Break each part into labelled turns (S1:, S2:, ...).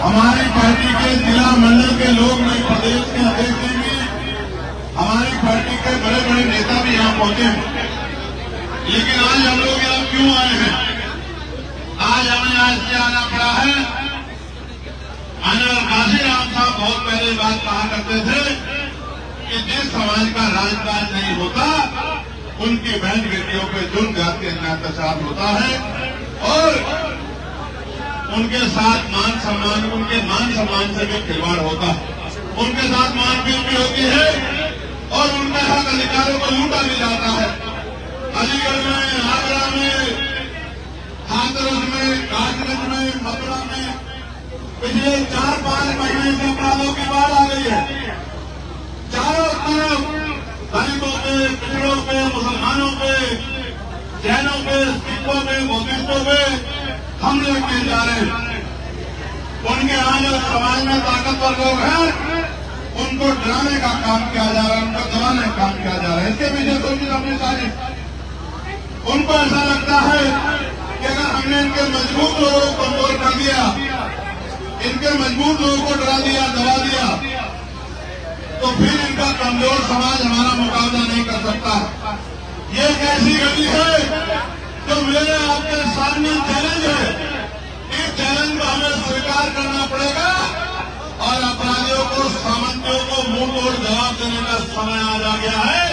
S1: हमारी पार्टी के जिला मंडल के लोग भी, प्रदेश के अध्यक्ष भी, हमारी पार्टी के बड़े बड़े नेता भी यहाँ पहुंचे हैं। लेकिन आज हम लोग यहाँ क्यों आए हैं? आज हमें आज से आना पड़ा है। जनरल काशीराम साहब बहुत पहले बात कहा करते थे कि जिस समाज का राजकाज नहीं होता उनकी बहन बेटियों पे जुल्म जाति अत्याचार होता है और उनके साथ मान सम्मान से भी खिलवाड़ होता है, उनके साथ मारपीट भी होती है और उनके हक अधिकारों को लूटा भी जाता है। अलीगढ़ में, आगरा में, हाथरस में, कागज में, मथुरा में पिछले 4-5 महीने से अपराधों की बाढ़ आ गई है। चारों तरफ दलितों पे, पिछड़ों पे, मुसलमानों पे, जैनों पे, सिखों पे, बौद्धिस्टों पे हमले किए जा रहे हैं। उनके यहाँ जो समाज में ताकतवर लोग हैं उनको डराने का काम किया जा रहा है, उनको दबाने का काम किया जा रहा है। इसके पीछे सोचिए अपनी सारी, उनको ऐसा लगता है कि अगर हमने इनके मजबूत लोगों को कमजोर कर दिया, इनके मजबूत लोगों को डरा दिया, दबा दिया, तो फिर इनका कमजोर समाज हमारा मुकाबला नहीं कर सकता। ये एक ऐसी गति है जो मेरे आपके सामने चैलेंज है। इस चैलेंज को हमें स्वीकार करना पड़ेगा और अपराधियों को, सामंतियों को मुंह तोड़ जवाब देने का समय आ गया है।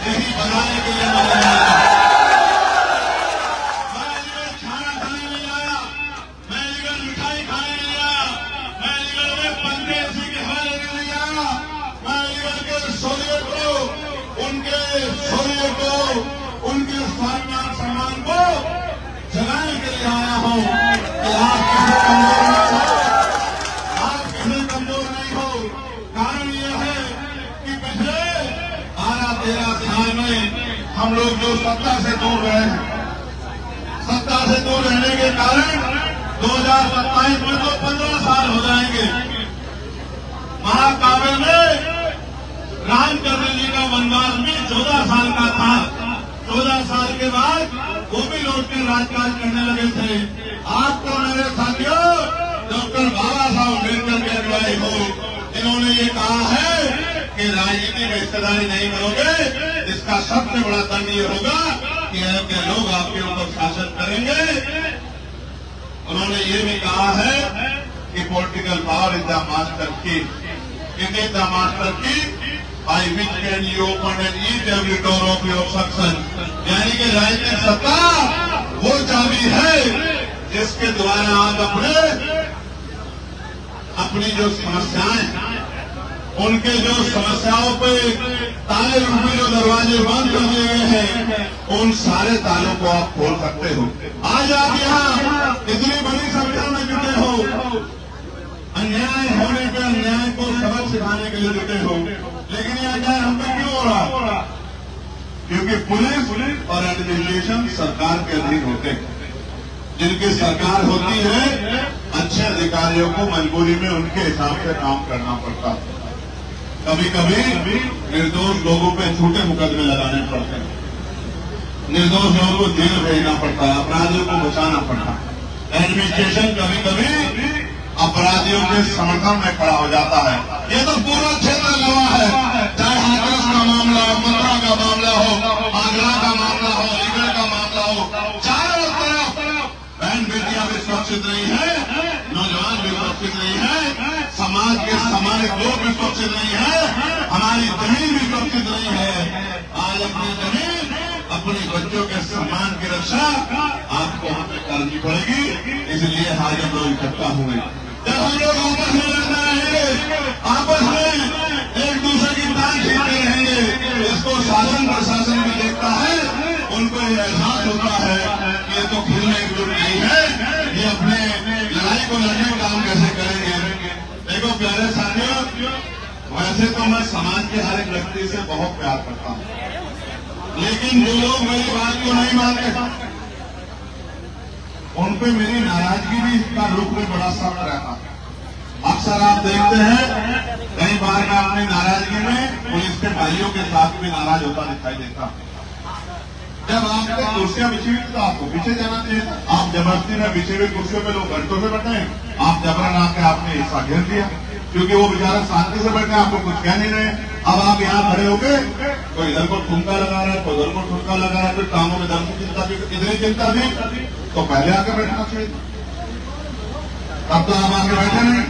S1: यही बताने के लिए मैं खाना खाने नहीं आया, मैं अलीगढ़ मिठाई खाने नहीं आया, मैं अलीगढ़ में पंखे ऐसी के हवा लेने नहीं आया, मैं अलीगढ़ के शौर्य को, उनके शौर्य को, उनके सम्मान को जगाने के लिए आया हूं कि आप किसी कमजोर नहीं हो। कारण यह है कि पिछले 12-13 साल में हम लोग जो सत्ता से दूर रहे हैं, सत्ता से दूर रहने के कारण 2027 में तो 15 साल हो जाएंगे। महाकाव्य में रामचंद्र जी का वनवास भी 14 साल का था। 14 साल के बाद वो भी लौट के राजकाज करने लगे थे। आज तो मेरे साथियों डॉक्टर बाबा साहब अम्बेडकर के अनुयायी हो, इन्होंने ये कहा है कि राजनीति में हिस्सेदारी नहीं करोगे, इसका सबसे बड़ा दंड ये होगा कि ऐसे लोग आपके ऊपर शासन करेंगे। उन्होंने ये भी कहा है कि political power is the master की, इट इज द मास्टर की by which can you open and each every door of your success। यानी कि राजनीतिक सत्ता वो चाबी है जिसके द्वारा आप अपनी जो समस्याएं, उनके जो समस्याओं पे ताले रूपी जो दरवाजे बंद कर दिए गए हैं, उन सारे तालों को आप खोल सकते हो। आज आप यहाँ इतनी बड़ी संख्या में जुटे हो, अन्याय होने पे अन्याय को सबक सिखाने के लिए जुटे हो, लेकिन यह अन्याय हम पे क्यों हो रहा? क्योंकि पुलिस और एडमिनिस्ट्रेशन सरकार के अधीन होते हैं। जिनकी सरकार होती है, अच्छे अधिकारियों को मजबूरी में उनके हिसाब से काम करना पड़ता है। कभी कभी निर्दोष लोगों पे झूठे मुकदमे लगाने पड़ते हैं, निर्दोष लोगों को जेल भेजना पड़ता है, अपराधियों को बचाना पड़ता है। एडमिनिस्ट्रेशन कभी कभी अपराधियों के समर्थन में खड़ा हो जाता है। ये तो पूरा क्षेत्र गवाह है, चाहे हाथरस का मामला हो, मथुरा का मामला हो, आगरा का मामला हो, अलीगढ़ का मामला हो, चारों तरफ बहन बेटियां भी सुरक्षित नहीं है, नौजवान भी सुरक्षित नहीं है, समाज के सामाजिक लोग भी सुरक्षित नहीं है, हमारी जमीन भी सुरक्षित नहीं है। आज अपनी जमीन, अपने बच्चों के सम्मान की रक्षा आपको हमें करनी पड़ेगी। इसलिए आज हम लोग इकट्ठा हुए। जब हम लोग आपस में लड़ना रहेंगे, आपस में एक दूसरे की टांग खींचते रहेंगे, इसको शासन प्रशासन भी देखता है, उनको ये एहसास होता है कि ये तो खुद में एकजुट नहीं है, ये अपने लड़ाई को लड़ने का काम कैसे करेंगे। देखो प्यारे साथियों, वैसे तो मैं समाज के हर एक व्यक्ति से बहुत प्यार करता हूँ, लेकिन जो लोग मेरी बात को नहीं मानते उन पे मेरी नाराजगी भी इसका रूप में बड़ा सख्त रहता है। अक्सर आप देखते हैं कई बार मैं अपनी नाराजगी में पुलिस के भाइयों के साथ भी नाराज होता दिखाई देता। जब आपको कुर्सियां बिछी हुई तो आपको पीछे जाना चाहिए। आप जबरदस्ती में बिछी हुई कुर्सियों पे लोग घंटों से बैठे हैं, आप जबरन आके आपने हिस्सा घेर दिया, क्योंकि वो बेचारा शांति से बैठे, आपको कुछ कह नहीं रहे। अब आप यहाँ खड़े होके कोई इधर को ठुमका लगा रहा है, कोई उधर को ठुमका लगा रहा है, फिर कामों में दम की चिंता भी, इतनी चिंता थी तो पहले आके बैठना चाहिए। तब तो आप आके बैठे नहीं,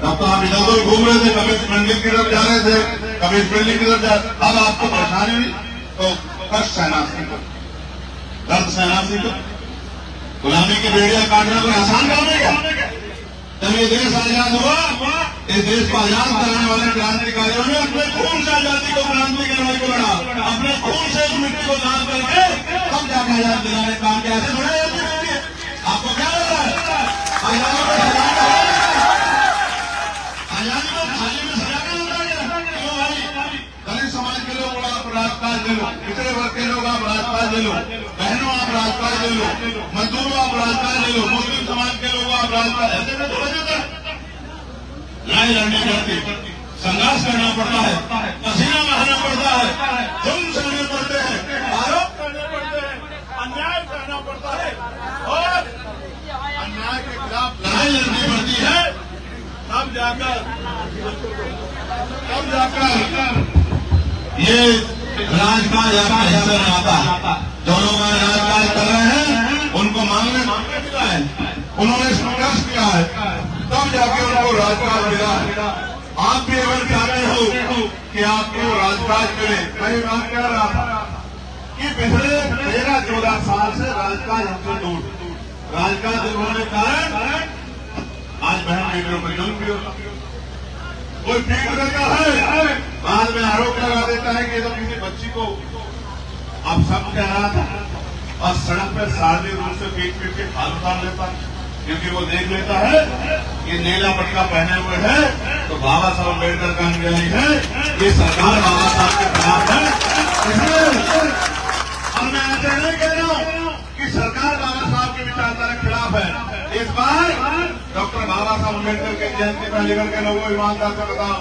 S1: तब तो आप इधर उधर घूम रहे थे, कभी इस मंदिर की तरफ जा रहे थे, कभी इस बिल्डिंग की तरफ जा रहे। अब आपको परेशानी हुई तो कष्ट सहना सीखो, दर्द सहना सीखो। गुलामी की बेड़ियां काटना कोई आसान काम है क्या? जब ये देश आजाद हुआ, इस देश को आजाद कराने वाले क्रांतिकारियों ने अपने खून से आजादी को, क्रांति की लड़ाई को लड़ा, अपने खून से इस मिट्टी को दान करके हम जाके आजाद दिलाने का काम किया। ऐसे थोड़ा आपको क्या लग रहा है? आजादी को सजा कर, आजादी को थाली में सजा कर लगा गया। क्यों भाई? दलित समाज के लोग आप राजकाज ले लो, पिछड़े वर्ग के लोग आप राजकाज ले लो, बहनों आप राजकाज ले लो, मजदूरों आप राजकाज ले लो, मुस्लिम समाज के लोग आप राजकाज, ऐसे में थोड़ा जाता है। लड़ाई लड़नी पड़ती, संघर्ष करना पड़ता है, पसीना बहाना पड़ता है, जुल्म सहने पड़ते हैं, आरोप करने पड़ते हैं, अन्याय करना पड़ता है और अन्याय के खिलाफ लड़ाई लड़नी पड़ती है। तब जाकर ये राजकाज आपका हिस्सा में आता। जो लोग राजकाज कर रहे हैं उनको मांगने मिला है, उन्होंने संघर्ष किया है, तब जाके उनको राजकाज मिला है। आप भी अगर चाहते हो कि आपको राजकाज मिले, मैं बात कह रहा था कि पिछले 13-14 साल से राजकाज हमसे दूर, राजकाज होने के कारण आज बहन बेटियों पर जुल्म भी होता, कोई पीट देता है, बाद में आरोप लगा देता है कि तो किसी बच्ची को अब सब कह रहा था और सड़क पर शारीरिक रूप से पीट के हाथ उतार लेता है, क्योंकि वो देख लेता है कि नीला पटका पहने हुए है तो बाबा साहब अम्बेडकर का अनुयायी है, ये सरकार बाबा साहब के खिलाफ है। और मैं ऐसे नहीं कह रहा हूं कि सरकार बाबा साहब की विचारधारा के खिलाफ है। इस बार डॉक्टर बाबा साहब अम्बेडकर की जयंती पर लेकर के लोगों ईमानदार से बताओ।